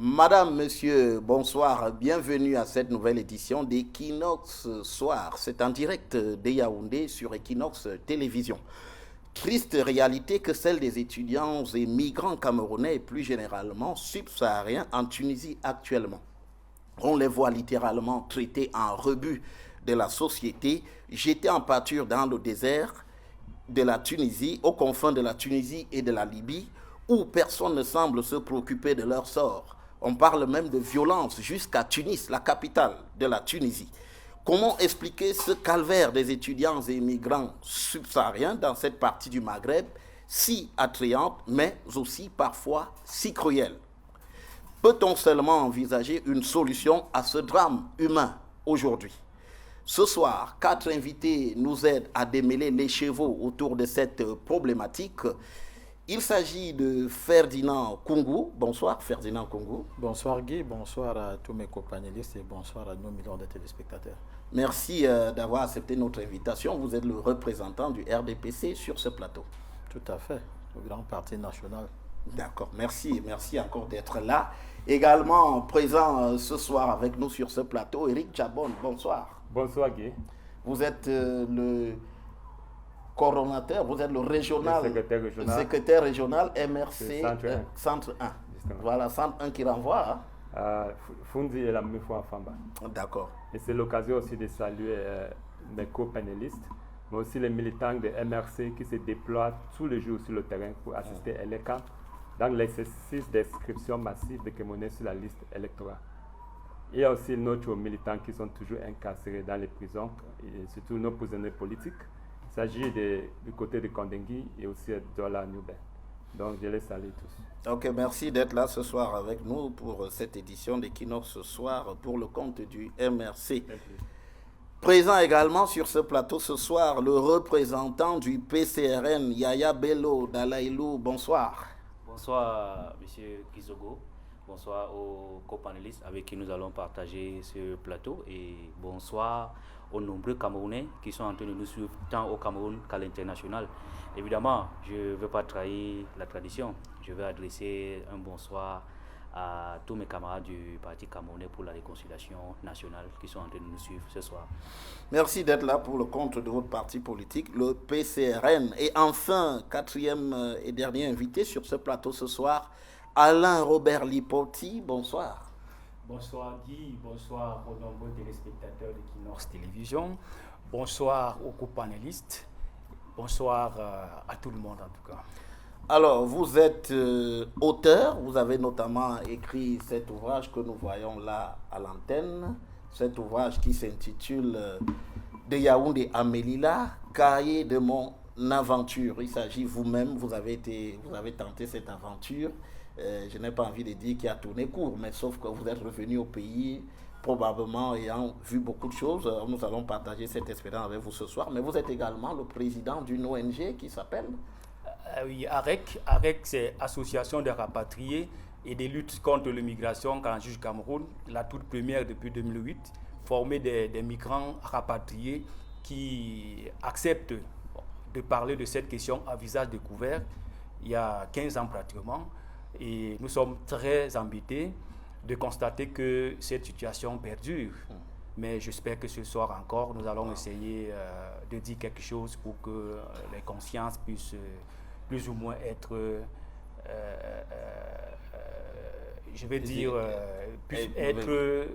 Madame, monsieur, bonsoir. Bienvenue à cette nouvelle édition d'Equinox Soir. C'est en direct de Yaoundé sur Equinox Télévision. Triste réalité que celle des étudiants et migrants camerounais et plus généralement subsahariens en Tunisie actuellement. On les voit littéralement traités en rebut de la société, jetés en pâture dans le désert de la Tunisie, aux confins de la Tunisie et de la Libye, où personne ne semble se préoccuper de leur sort. On parle même de violence jusqu'à Tunis, la capitale de la Tunisie. Comment expliquer ce calvaire des étudiants et migrants subsahariens dans cette partie du Maghreb, si attrayante, mais aussi parfois si cruelle? Peut-on seulement envisager une solution à ce drame humain aujourd'hui? Ce soir, 4 invités nous aident à démêler les chevaux autour de cette problématique. Il s'agit de Ferdinand Koungou. Bonsoir Ferdinand Koungou. Bonsoir Guy, bonsoir à tous mes companélistes et bonsoir à nos millions de téléspectateurs. Merci d'avoir accepté notre invitation. Vous êtes le représentant du RDPC sur ce plateau. Tout à fait, le grand parti national. D'accord, merci encore d'être là. Également présent ce soir avec nous sur ce plateau, Eric Tchabon. Bonsoir. Bonsoir Guy. Vous êtes le coordonnateur, vous êtes le régional, secrétaire régional MRC Centre 1. Voilà, Centre 1 qui renvoie. Fundi et la Mifou Famba. D'accord. Et c'est l'occasion aussi de saluer mes co-panélistes, mais aussi les militants de MRC qui se déploient tous les jours sur le terrain pour assister à l'ECA dans l'exercice d'inscription massive des Camerounais sur la liste électorale. Il y a aussi nos militants qui sont toujours incarcérés dans les prisons, et surtout nos prisonniers politiques. Il s'agit du côté de Kondengui et aussi de la Nouvelle. Donc je les salue tous. Ok, merci d'être là ce soir avec nous pour cette édition d'Equinox ce soir pour le compte du MRC. Présent également sur ce plateau ce soir, le représentant du PCRN, Yaya Bello Dalaïlou. Bonsoir. Bonsoir, monsieur Kizogo. Bonsoir aux copanélistes avec qui nous allons partager ce plateau. Et bonsoir aux nombreux Camerounais qui sont en train de nous suivre tant au Cameroun qu'à l'international. Évidemment, je ne veux pas trahir la tradition. Je vais adresser un bonsoir à tous mes camarades du Parti camerounais pour la réconciliation nationale qui sont en train de nous suivre ce soir. Merci d'être là pour le compte de votre parti politique, le PCRN. Et enfin, 4e et dernier invité sur ce plateau ce soir, Alain Robert Lipoti. Bonsoir. Bonsoir Guy, bonsoir aux nombreux téléspectateurs d'Equinox Télévision, bonsoir aux co-panélistes, bonsoir à tout le monde en tout cas. Alors, vous êtes auteur, vous avez notamment écrit cet ouvrage que nous voyons là à l'antenne, cet ouvrage qui s'intitule De Yaoundé à Melilla, cahier de mon aventure. Il s'agit vous-même, vous avez tenté cette aventure. Je n'ai pas envie de dire qu'il a tourné court, mais sauf que vous êtes revenu au pays, probablement ayant vu beaucoup de choses. Nous allons partager cette expérience avec vous ce soir, mais vous êtes également le président d'une ONG qui s'appelle oui, AREC, c'est Association des rapatriés et des luttes contre l'immigration quand juge Cameroun, la toute première depuis 2008, formée des migrants rapatriés qui acceptent de parler de cette question à visage découvert il y a 15 ans pratiquement. Et nous sommes très embêtés de constater que cette situation perdure. Mais j'espère que ce soir encore, nous allons essayer de dire quelque chose pour que les consciences puissent plus ou moins être, puissent être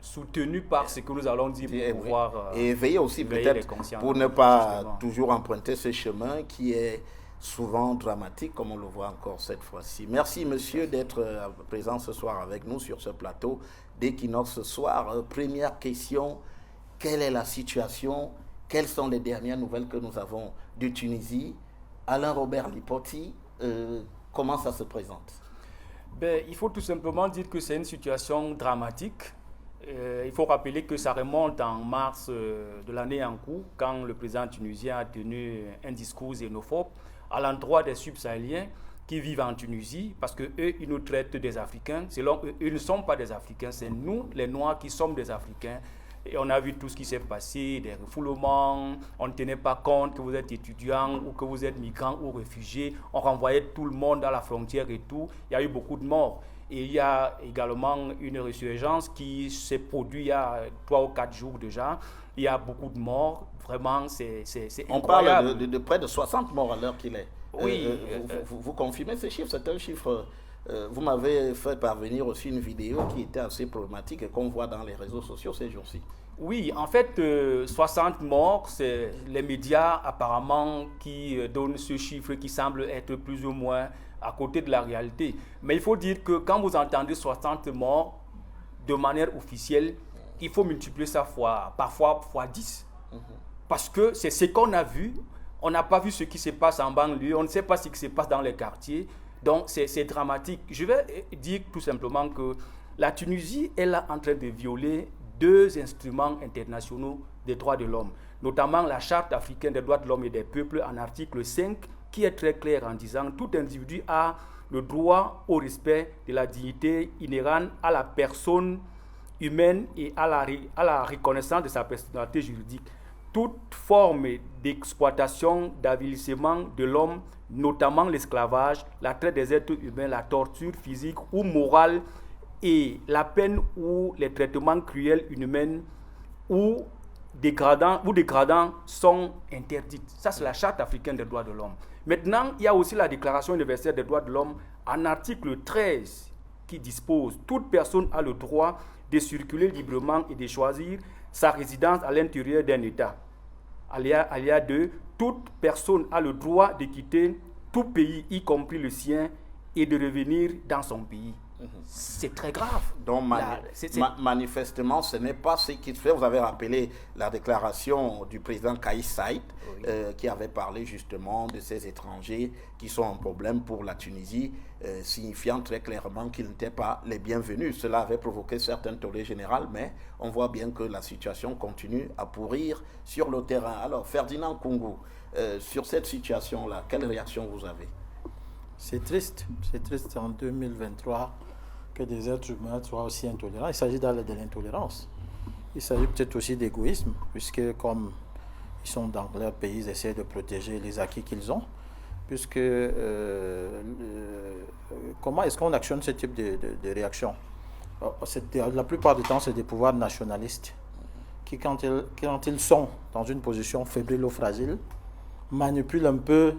soutenues par ce que nous allons dire pour pouvoir et veiller aussi peut-être pour ne pas toujours emprunter ce chemin qui est souvent dramatique, comme on le voit encore cette fois-ci. Merci, monsieur, d'être présent ce soir avec nous sur ce plateau d'Equinox ce soir. Première question, quelle est la situation? Quelles sont les dernières nouvelles que nous avons de Tunisie? Alain Robert Lipoti, comment ça se présente? Il faut tout simplement dire que c'est une situation dramatique. Il faut rappeler que ça remonte en mars de l'année en cours, quand le président tunisien a tenu un discours xénophobe à l'endroit des subsahéliens qui vivent en Tunisie, parce qu'eux, ils nous traitent des Africains. Selon eux, ils ne sont pas des Africains, c'est nous, les Noirs, qui sommes des Africains. Et on a vu tout ce qui s'est passé, des refoulements, on ne tenait pas compte que vous êtes étudiant ou que vous êtes migrant ou réfugié. On renvoyait tout le monde à la frontière et tout. Il y a eu beaucoup de morts. Et il y a également une résurgence qui s'est produite il y a 3 ou 4 jours déjà. Il y a beaucoup de morts. Vraiment, c'est incroyable. On parle de près de 60 morts à l'heure qu'il est. Oui. Vous confirmez ces chiffres? C'est un chiffre... vous m'avez fait parvenir aussi une vidéo qui était assez problématique et qu'on voit dans les réseaux sociaux ces jours-ci. Oui, en fait, 60 morts, c'est les médias apparemment qui donnent ce chiffre qui semble être plus ou moins à côté de la réalité. Mais il faut dire que quand vous entendez 60 morts de manière officielle, il faut multiplier ça parfois fois 10. Parce que c'est ce qu'on a vu. On n'a pas vu ce qui se passe en banlieue, on ne sait pas ce qui se passe dans les quartiers. Donc c'est dramatique. Je vais dire tout simplement que la Tunisie est là en train de violer 2 instruments internationaux des droits de l'homme, notamment la Charte africaine des droits de l'homme et des peuples en article 5, qui est très clair en disant que tout individu a le droit au respect de la dignité inhérente à la personne humaine et à la reconnaissance de sa personnalité juridique. Toute forme d'exploitation, d'avilissement de l'homme, notamment l'esclavage, la traite des êtres humains, la torture physique ou morale et la peine ou les traitements cruels inhumains ou dégradants sont interdits. Ça, c'est la Charte africaine des droits de l'homme. Maintenant, il y a aussi la Déclaration universelle des droits de l'homme en article 13 qui dispose « Toute personne a le droit de circuler librement et de choisir sa résidence à l'intérieur d'un État. » Alia 2, toute personne a le droit de quitter tout pays, y compris le sien, et de revenir dans son pays. C'est très grave. Donc, manifestement, ce n'est pas ce qui se fait. Vous avez rappelé la déclaration du président Kais Saied, qui avait parlé justement de ces étrangers qui sont un problème pour la Tunisie, signifiant très clairement qu'ils n'étaient pas les bienvenus. Cela avait provoqué certaines tollées générales, mais on voit bien que la situation continue à pourrir sur le terrain. Alors, Ferdinand Koungou, sur cette situation-là, quelle réaction vous avez? C'est triste en 2023 que des êtres humains soient aussi intolérants. Il s'agit d'aller de l'intolérance. Il s'agit peut-être aussi d'égoïsme, puisque comme ils sont dans leur pays, ils essaient de protéger les acquis qu'ils ont. Puisque comment est-ce qu'on actionne ce type de réaction? La plupart du temps, c'est des pouvoirs nationalistes qui, quand ils sont dans une position fébrile ou fragile, manipulent un peu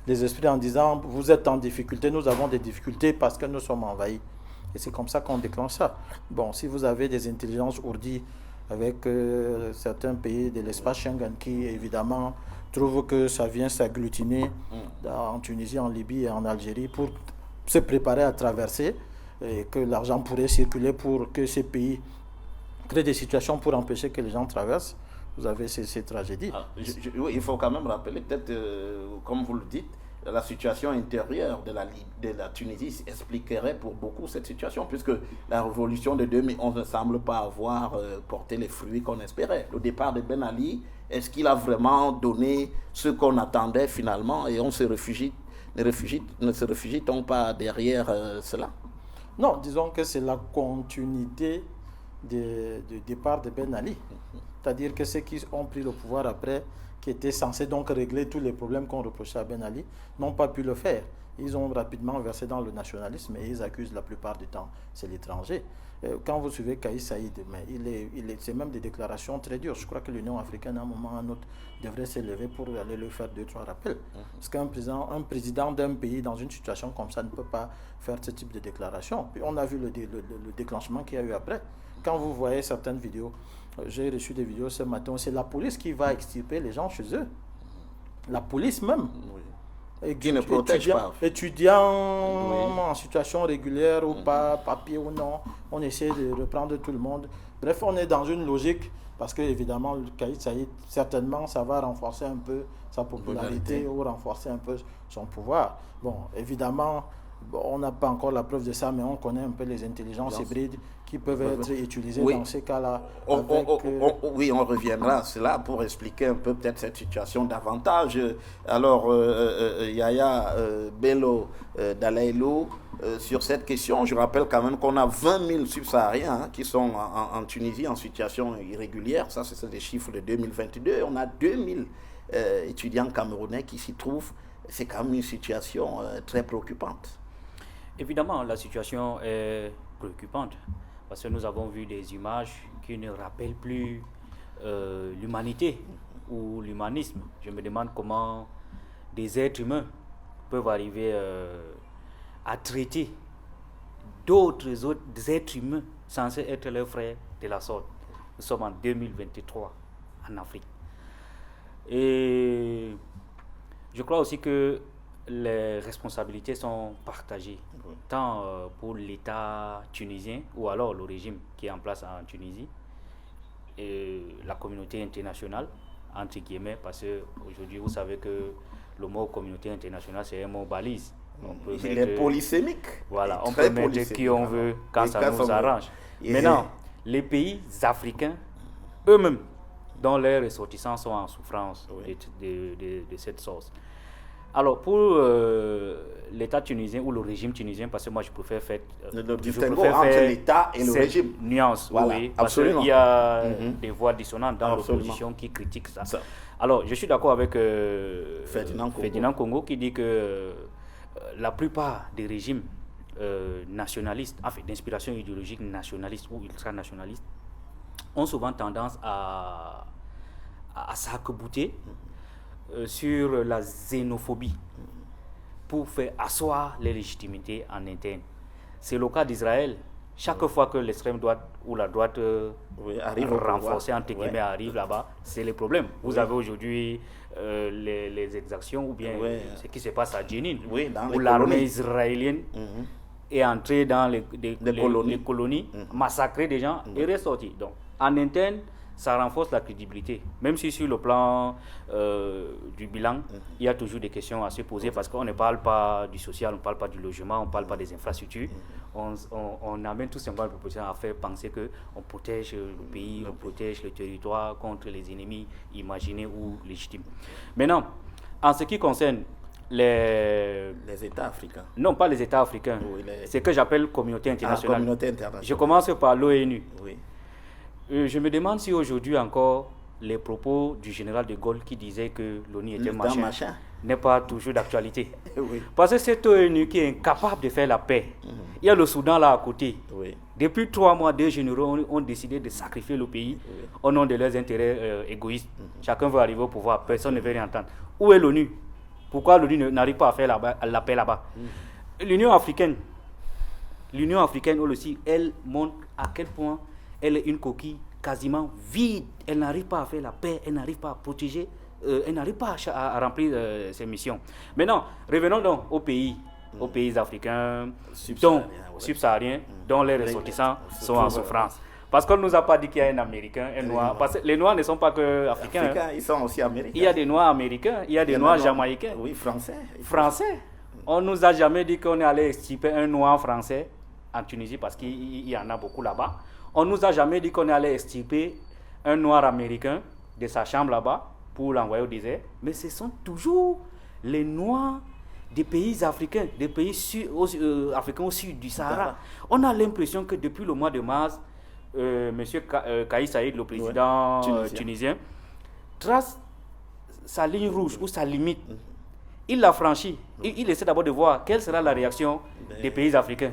les esprits en disant « vous êtes en difficulté, nous avons des difficultés parce que nous sommes envahis ». Et c'est comme ça qu'on déclenche ça. Bon, si vous avez des intelligences ourdies avec certains pays de l'espace Schengen qui, évidemment, trouvent que ça vient s'agglutiner en Tunisie, en Libye et en Algérie pour se préparer à traverser et que l'argent pourrait circuler pour que ces pays créent des situations pour empêcher que les gens traversent, vous avez ces tragédies. Oui, il faut quand même rappeler, peut-être, comme vous le dites, la situation intérieure de la Tunisie expliquerait pour beaucoup cette situation, puisque la révolution de 2011 ne semble pas avoir porté les fruits qu'on espérait. Le départ de Ben Ali, est-ce qu'il a vraiment donné ce qu'on attendait finalement, et on se réfugie, ne se réfugie-t-on pas derrière cela? Non, disons que c'est la continuité du départ de Ben Ali. C'est-à-dire que ceux qui ont pris le pouvoir après, qui étaient censés donc régler tous les problèmes qu'on reprochait à Ben Ali, n'ont pas pu le faire. Ils ont rapidement versé dans le nationalisme et ils accusent la plupart du temps, c'est l'étranger. Quand vous suivez Kais Saied, c'est même des déclarations très dures. Je crois que l'Union africaine, à un moment ou à un autre, devrait s'élever pour aller lui faire 2-3 rappels. Parce qu'un président d'un pays dans une situation comme ça ne peut pas faire ce type de déclaration. Puis on a vu le déclenchement qu'il y a eu après. Quand vous voyez certaines vidéos, j'ai reçu des vidéos ce matin, c'est la police qui va extirper les gens chez eux. La police même. Oui. Qui ne protège pas. Étudiants en situation régulière ou pas, papier ou non, on essaie de reprendre tout le monde. Bref, on est dans une logique, parce que évidemment, le Kais Saied, certainement, ça va renforcer un peu sa popularité ou renforcer un peu son pouvoir. Bon, évidemment, on n'a pas encore la preuve de ça, mais on connaît un peu les intelligences hybrides qui peuvent être utilisées dans ces cas-là. Oui, on reviendra à cela pour expliquer un peu peut-être cette situation davantage. Alors, Yaya Bello Dalailou, sur cette question. Je rappelle quand même qu'on a 20 000 subsahariens qui sont en Tunisie en situation irrégulière. Ça, c'est des chiffres de 2022. On a 2 000 étudiants camerounais qui s'y trouvent. C'est quand même une situation très préoccupante. Évidemment, la situation est préoccupante parce que nous avons vu des images qui ne rappellent plus l'humanité ou l'humanisme. Je me demande comment des êtres humains peuvent arriver à traiter d'autres êtres humains censés être leurs frères de la sorte. Nous sommes en 2023 en Afrique. Et je crois aussi que les responsabilités sont partagées, tant pour l'État tunisien ou alors le régime qui est en place en Tunisie et la communauté internationale, entre guillemets, parce qu'aujourd'hui, vous savez que le mot communauté internationale, c'est un mot balise. Il est polysémique. Voilà, on peut mettre qui on veut quand ça nous arrange. Maintenant, les pays africains, eux-mêmes, dont les ressortissants sont en souffrance de cette source. Alors, pour l'État tunisien ou le régime tunisien, parce que moi je préfère faire le distinguo entre l'État et le régime. Nuance, voilà, oui, parce qu'il y a des voix dissonantes dans l'opposition qui critiquent ça. Alors, je suis d'accord avec Ferdinand Congo qui dit que la plupart des régimes nationalistes, enfin d'inspiration idéologique nationaliste ou ultranationaliste, ont souvent tendance à s'arc-bouter sur la xénophobie pour faire asseoir les légitimités en interne. C'est le cas d'Israël. Chaque fois que l'extrême droite ou la droite arrive renforcée, entre guillemets, arrive là-bas, c'est le problème. Vous avez aujourd'hui les exactions ou bien ce qui se passe à Jenin, où l'armée israélienne est entrée dans les colonies, massacré des gens et ressorti. Donc, en interne, ça renforce la crédibilité. Même si sur le plan du bilan, il y a toujours des questions à se poser parce qu'on ne parle pas du social, on ne parle pas du logement, on ne parle pas des infrastructures. On amène tout simplement la proposition à faire penser qu'on protège le pays, on protège le territoire contre les ennemis imaginés ou légitimes. Maintenant, en ce qui concerne les États africains. Non, pas les États africains. C'est ce que j'appelle communauté internationale. Communauté internationale. Je commence par l'ONU. Je me demande si aujourd'hui encore les propos du général de Gaulle qui disait que l'ONU était machin n'est pas toujours d'actualité. Parce que cette ONU qui est incapable de faire la paix, il y a le Soudan là à côté. Depuis 3 mois, 2 généraux ont décidé de sacrifier le pays au nom de leurs intérêts égoïstes. Chacun veut arriver au pouvoir, personne ne veut rien entendre. Où est l'ONU? Pourquoi l'ONU n'arrive pas à faire la paix là-bas? L'Union africaine, elle aussi, elle montre à quel point elle est une coquille quasiment vide. Elle n'arrive pas à faire la paix, elle n'arrive pas à protéger, elle n'arrive pas à remplir ses missions. Maintenant, revenons donc aux pays africains subsahariens dont les ressortissants sont en souffrance. Parce qu'on ne nous a pas dit qu'il y a un Américain, un Noir. Parce que les Noirs ne sont pas que africains. Ils sont aussi américains. Il y a des Noirs américains, il y a des Noirs jamaïcains. Oui, Français. On ne nous a jamais dit qu'on est allé extirper un Noir français en Tunisie parce qu'il y en a beaucoup là-bas. On ne nous a jamais dit qu'on allait extirper un Noir américain de sa chambre là-bas pour l'envoyer au désert. Mais ce sont toujours les Noirs des pays africains, des pays africains au sud du Sahara. On a l'impression que depuis le mois de mars, M. Kais Saïd, le président tunisien, trace sa ligne rouge ou sa limite. Il l'a franchie. Il essaie d'abord de voir quelle sera la réaction des pays africains.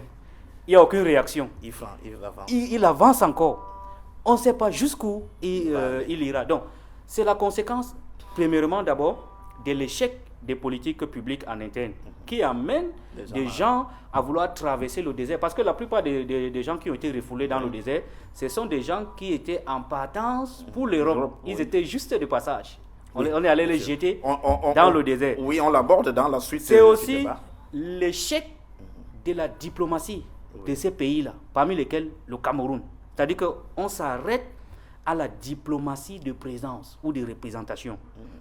Il n'y a aucune réaction. Il avance encore. On ne sait pas jusqu'où il ira. Donc, c'est la conséquence, premièrement d'abord, de l'échec des politiques publiques en interne qui amènent des gens à vouloir traverser le désert. Parce que la plupart des gens qui ont été refoulés dans le désert, ce sont des gens qui étaient en partance pour l'Europe. Ils étaient juste de passage. On est allé les jeter dans le désert. Oui, on l'aborde dans la suite. C'est aussi l'échec de la diplomatie de ces pays-là, parmi lesquels le Cameroun. C'est-à-dire qu'on s'arrête à la diplomatie de présence ou de représentation.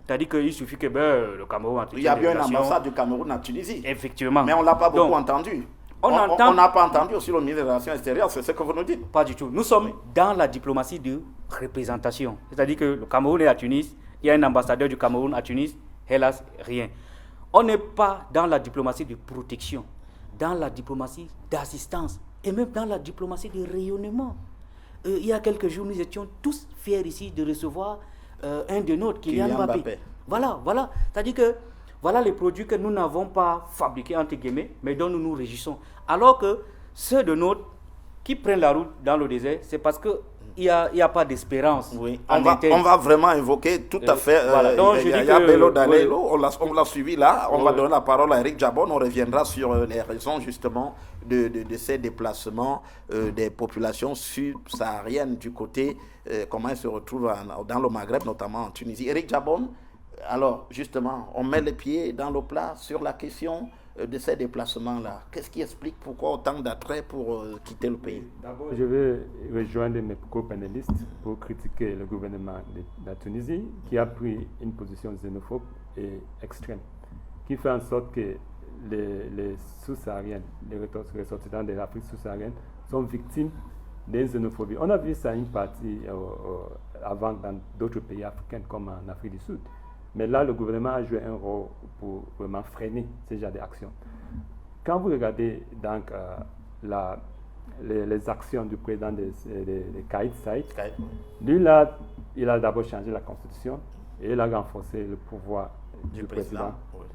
C'est-à-dire qu'il suffit que le Cameroun... Il y a bien une ambassade du Cameroun en Tunisie. Effectivement. Mais on ne l'a pas beaucoup entendu. On n'a pas entendu aussi le ministre des Relations extérieures, c'est ce que vous nous dites. Pas du tout. Nous sommes dans la diplomatie de représentation. C'est-à-dire que le Cameroun est à Tunis, il y a un ambassadeur du Cameroun à Tunis, hélas, rien. On n'est pas dans la diplomatie de protection. dans la diplomatie d'assistance et même dans la diplomatie de rayonnement. Il y a quelques jours, nous étions tous fiers ici de recevoir un de nôtres, Kylian Mbappé. Voilà. C'est-à-dire que voilà les produits que nous n'avons pas fabriqués, entre guillemets, mais dont nous nous réjouissons. Alors que ceux de nôtres qui prennent la route dans le désert, c'est parce que il n'y a pas d'espérance. Oui. On va vraiment invoquer tout à fait. Voilà. Donc, il y a Bello Dalelo, on l'a suivi là. On va donner la parole à Eric Jabon. On reviendra sur les raisons justement de ces déplacements des populations subsahariennes du côté, comment elles se retrouvent dans le Maghreb, notamment en Tunisie. Eric Jabon, alors justement, on met les pieds dans le plat sur la question de ces déplacements-là. Qu'est-ce qui explique pourquoi autant d'attrait pour quitter le pays? D'abord, je vais rejoindre mes co-panélistes pour critiquer le gouvernement de la Tunisie qui a pris une position xénophobe et extrême, qui fait en sorte que les sous-sahariens, les ressortissants de l'Afrique sous-saharienne sont victimes d'une xénophobie. On a vu ça une partie avant dans d'autres pays africains comme en Afrique du Sud. Mais là, le gouvernement a joué un rôle pour vraiment freiner ce genre d'actions. Quand vous regardez donc les actions du président de Kais Saied, lui là, il a d'abord changé la constitution et il a renforcé le pouvoir du président. Oui.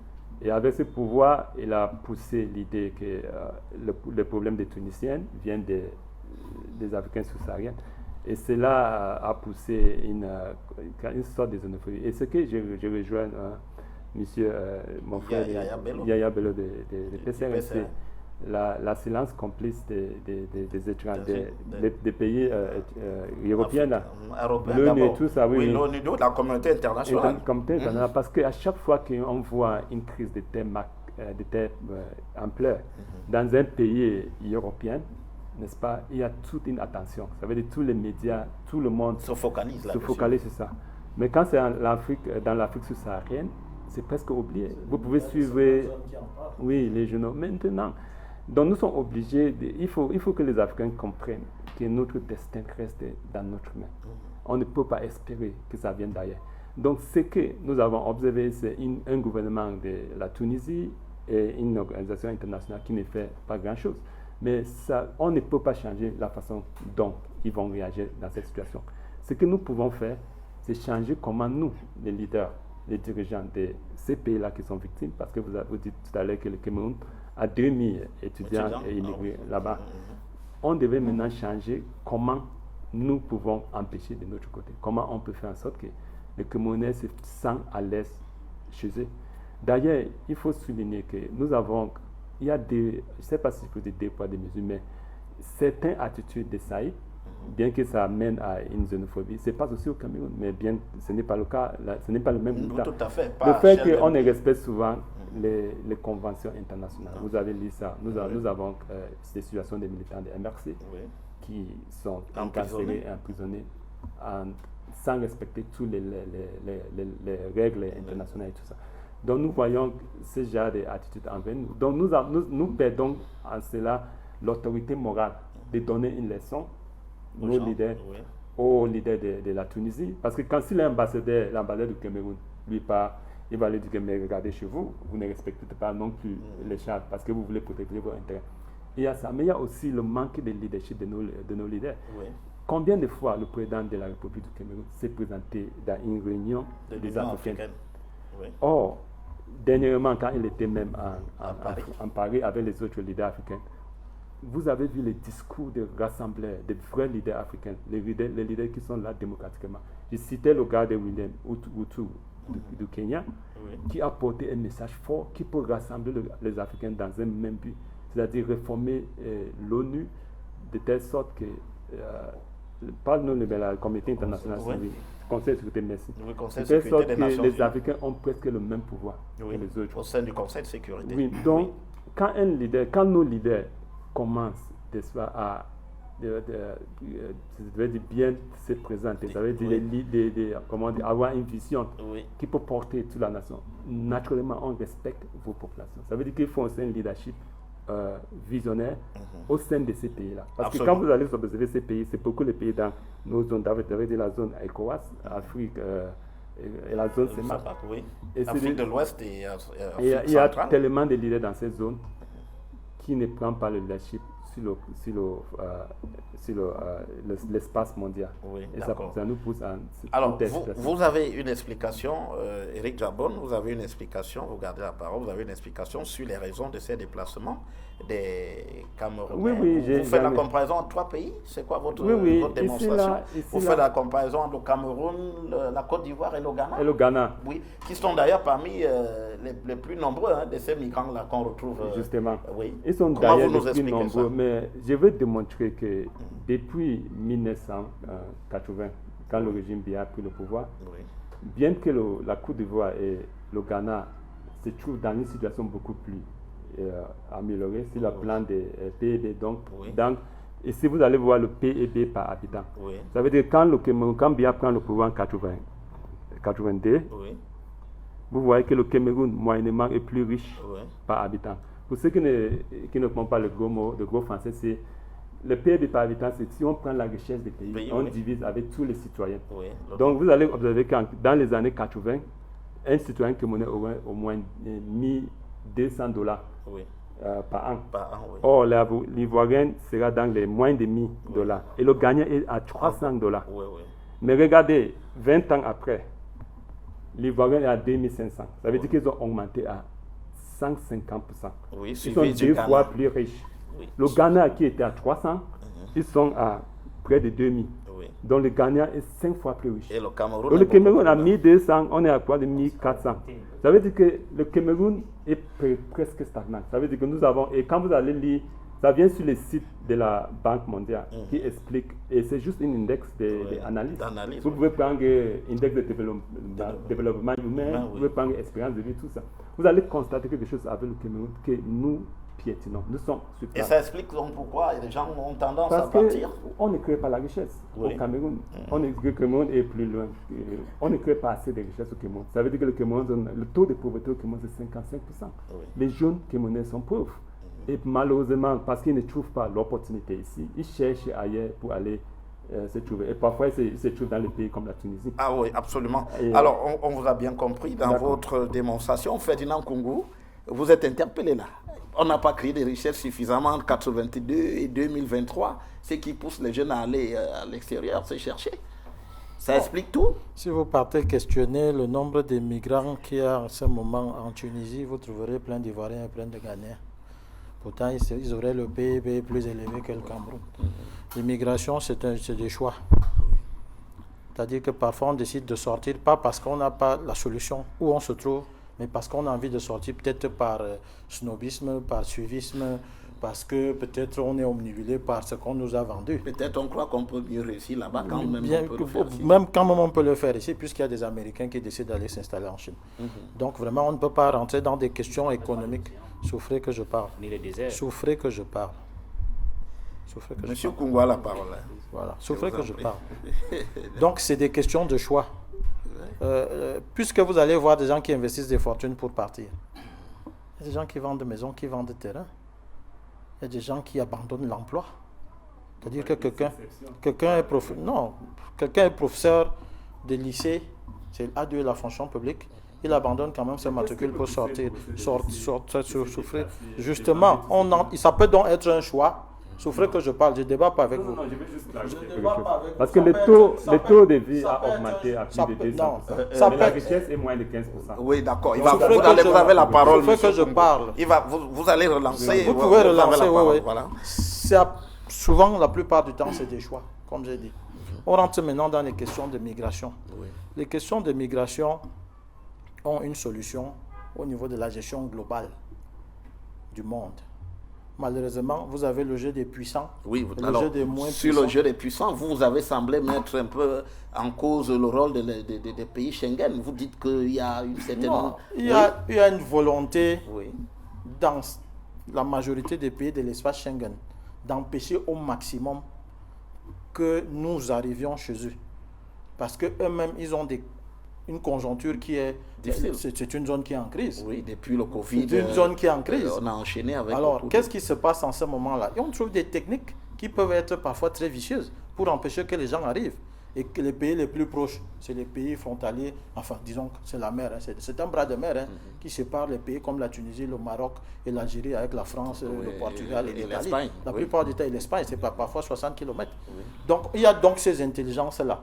Et avec ce pouvoir, il a poussé l'idée que le problème des Tunisiens vient des Africains sous-sahariens. Et cela a poussé une sorte de xénophobie. Et ce que je rejoins mon frère Yaya Bello de PCR, c'est la silence complice des étrangers, des pays européens, l'ONU et tout ça. Oui, l'ONU, la communauté internationale. Parce qu'à chaque fois qu'on voit une crise de telle ampleur dans un pays européen, n'est-ce pas, il y a toute une attention. Ça veut dire tous les médias, tout le monde se focalise sur ça. Mais quand c'est dans l'Afrique subsaharienne, c'est presque oublié. Vous pouvez suivre les journaux. Maintenant, donc nous sommes obligés, il faut que les Africains comprennent que notre destin reste dans notre main. On ne peut pas espérer que ça vienne d'ailleurs. Donc ce que nous avons observé, c'est un gouvernement de la Tunisie et une organisation internationale qui ne fait pas grand-chose. Mais ça, on ne peut pas changer la façon dont ils vont réagir dans cette situation. Ce que nous pouvons faire, c'est changer comment nous, les leaders, les dirigeants de ces pays-là qui sont victimes, parce que vous avez dit tout à l'heure que le Cameroun a 2000 étudiants et immigrés là-bas. On devait maintenant changer comment nous pouvons empêcher de notre côté. Comment on peut faire en sorte que les Camerounais se sentent à l'aise chez eux. D'ailleurs, il faut souligner que nous avons... Il y a je ne sais pas si je peux dire des poids, des mesures, mais certaines attitudes de Saïd, bien que ça amène à une xénophobie, c'est pas aussi au Cameroun, mais bien, ce n'est pas le cas, ce n'est pas le même temps. Tout à fait. Le fait qu'on ne respecte souvent les conventions internationales. Vous avez lu ça. Nous avons ces situations des militants de MRC qui sont incarcérés et emprisonnés sans respecter toutes les règles internationales et tout ça. Donc nous voyons ce genre d'attitude envers nous. Donc nous perdons en cela l'autorité morale de donner une leçon aux leaders de la Tunisie. Parce que quand l'ambassadeur du Cameroun lui parle, il va lui dire que mais regardez chez vous, vous ne respectez pas non plus les chartes parce que vous voulez protéger vos intérêts. Il y a ça, mais il y a aussi le manque de leadership de nos leaders. Oui. Combien de fois le président de la République du Cameroun s'est présenté dans une réunion des Africains? Oui. Or, dernièrement, quand il était même en Paris avec les autres leaders africains, vous avez vu les discours des rassembleurs, des vrais leaders africains, les leaders qui sont là démocratiquement. Je citais le gars de William Ruto du Kenya, qui a porté un message fort qui peut rassembler les Africains dans un même but, c'est-à-dire réformer l'ONU de telle sorte que, pas le comité international civil, Conseil de sécurité, merci. Oui, Conseil de sécurité des Nations Unies. Les Africains ont presque le même pouvoir que les autres. Au sein du Conseil de sécurité. Oui, donc quand nos leaders commencent à bien se présenter, ça veut dire avoir une vision qui peut porter toute la nation, naturellement on respecte vos populations. Ça veut dire qu'il faut un leadership visionnaire au sein de ces pays-là. Parce que quand vous allez observer ces pays, c'est beaucoup les pays dans nos zones, la zone ECOWAS, Afrique et la zone CEMAC. Afrique de l'Ouest et il y a tellement de leaders dans ces zones qui ne prend pas le leadership sur l'espace mondial. Oui, et ça nous pousse à... Alors, vous avez une explication, Éric Jabon, vous avez une explication, vous gardez la parole, vous avez une explication sur les raisons de ces déplacements des Camerounais. Oui, vous faites la comparaison entre 3 pays, c'est quoi votre démonstration? Vous faites la comparaison entre le Cameroun, la Côte d'Ivoire et le Ghana. Et le Ghana. Oui, qui sont d'ailleurs parmi les plus nombreux de ces migrants-là qu'on retrouve. Justement. Oui. Ils sont d'ailleurs les plus nombreux, mais je veux démontrer que depuis 1980, quand le régime Biya a pris le pouvoir, bien que la Côte d'Ivoire et le Ghana se trouvent dans une situation beaucoup plus améliorée sur le plan des PIB. Donc, et si vous allez voir le PIB par habitant, ça veut dire que quand Biya prend le pouvoir en 82, vous voyez que le Cameroun, moyennement, est plus riche par habitant. Pour ceux qui ne comprennent pas le gros français, c'est le PIB par habitant, c'est si on prend la richesse des pays, on divise avec tous les citoyens. Donc vous allez observer que dans les années 80, un citoyen camerounais aurait au moins $1,200 par an. Or, l'Ivoirien sera dans les moins de $1,000. Et le gagnant est à $300. Mais regardez, 20 ans après, l'Ivoirien est à 2500. Ça veut dire qu'ils ont augmenté à 150%. Ils sont 2 fois plus riches. Le Ghana qui était à 300, ils sont à près de 2000. Donc le Ghana est 5 fois plus riche. Et le Cameroun, le Cameroun à 1200, on est à quoi de 1400. Ça veut dire que le Cameroun est presque stagnant. Ça veut dire que nous avons, et quand vous allez lire, ça vient sur le site de la Banque mondiale qui explique, et c'est juste un index d'analyse. Vous pouvez prendre index de développement humain, vous pouvez prendre expérience de vie, tout ça. Vous allez constater quelque chose avec le Cameroun que nous piétinons. Nous sommes super. Et ça explique donc pourquoi les gens ont tendance à partir. On ne crée pas la richesse au Cameroun. Le Cameroun est plus loin. On ne crée pas assez de richesse au Cameroun. Ça veut dire que le Cameroun, le taux de pauvreté au Cameroun, c'est 55%. Les jeunes Camerounais sont pauvres. Et malheureusement, parce qu'ils ne trouvent pas l'opportunité ici, ils cherchent ailleurs pour aller se trouver. Et parfois, ils se trouvent dans les pays comme la Tunisie. Ah oui, absolument. Alors, on vous a bien compris dans votre démonstration. Ferdinand Koungou, vous êtes interpellé là. On n'a pas créé des richesses suffisamment en 82 et 2023, ce qui pousse les jeunes à aller à l'extérieur se chercher. Ça explique tout. Si vous partez questionner le nombre de migrants qu'il y a en ce moment en Tunisie, vous trouverez plein d'Ivoiriens et plein de Ghanéens. Pourtant, ils auraient le PIB plus élevé que le Cameroun. L'immigration, c'est des choix. C'est-à-dire que parfois, on décide de sortir, pas parce qu'on n'a pas la solution où on se trouve, mais parce qu'on a envie de sortir peut-être par snobisme, par suivisme, parce que peut-être on est omnibulé par ce qu'on nous a vendu. Peut-être on croit qu'on peut mieux réussir là-bas quand même. Même quand même on peut le faire ici, puisqu'il y a des Américains qui décident d'aller s'installer en Chine. Donc vraiment, on ne peut pas rentrer dans des questions économiques. Souffrez que je parle. Souffrez que je parle. Monsieur Koungou a la parole. Voilà, souffrez que je parle. Donc c'est des questions de choix. Puisque vous allez voir des gens qui investissent des fortunes pour partir. Il y a des gens qui vendent des maisons, qui vendent des terrains. Il y a des gens qui abandonnent l'emploi. C'est-à-dire que quelqu'un est professeur de lycée, c'est A2 la fonction publique, il abandonne quand même ses matricules pour sortir, souffrir. Justement, ça peut donc être un choix. Souffrez que je parle, je ne débat pas avec vous. Non, je veux juste rajouter quelque chose. Parce que le taux de vie a augmenté à plus de 200%. Mais la richesse est moins de 15%. Oui, d'accord. Vous avez la parole. Souffrez que je parle. Vous allez relancer. Vous pouvez relancer, oui. Voilà. Souvent, la plupart du temps, c'est des choix, comme j'ai dit. On rentre maintenant dans les questions de migration. Les questions de migration ont une solution au niveau de la gestion globale du monde. Malheureusement, vous avez le jeu des puissants, le jeu des moins puissants. Sur le jeu des puissants, vous avez semblé mettre un peu en cause le rôle des pays Schengen. Vous dites qu'il y a une certaine... Non, il y a une volonté dans la majorité des pays de l'espace Schengen d'empêcher au maximum que nous arrivions chez eux. Parce qu'eux-mêmes, ils ont une conjoncture qui est difficile. C'est une zone qui est en crise. Oui, depuis le Covid. C'est une zone qui est en crise. On a enchaîné avec... Alors, qu'est-ce qui se passe en ce moment-là? Et on trouve des techniques qui peuvent être parfois très vicieuses pour empêcher que les gens arrivent. et que les pays les plus proches, c'est les pays frontaliers, enfin disons que c'est la mer, hein, c'est un bras de mer qui sépare les pays comme la Tunisie, le Maroc et l'Algérie avec la France, le Portugal et l'Italie. La plupart du temps, et l'Espagne, c'est parfois 60 km. Oui. Donc il y a donc ces intelligences-là.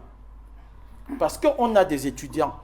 Parce qu'on a des étudiants.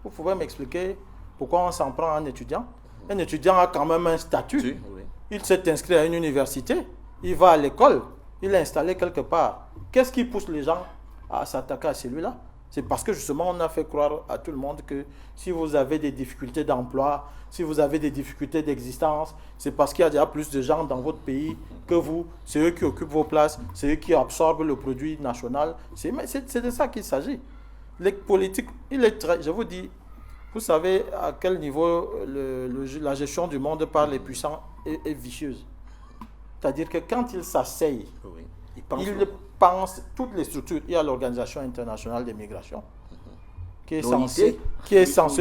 Vous pouvez m'expliquer pourquoi on s'en prend à un étudiant? Un étudiant a quand même un statut. Oui. Il s'est inscrit à une université, il va à l'école, il est installé quelque part. Qu'est-ce qui pousse les gens à s'attaquer à celui-là? C'est parce que justement on a fait croire à tout le monde que si vous avez des difficultés d'emploi, si vous avez des difficultés d'existence, c'est parce qu'il y a déjà plus de gens dans votre pays que vous. C'est eux qui occupent vos places, c'est eux qui absorbent le produit national. C'est de ça qu'il s'agit. Les politiques, je vous dis, vous savez à quel niveau la gestion du monde par les puissants est vicieuse. C'est-à-dire que quand ils s'asseyent, ils pensent toutes les structures. Il y a l'Organisation internationale des migrations, qui est censée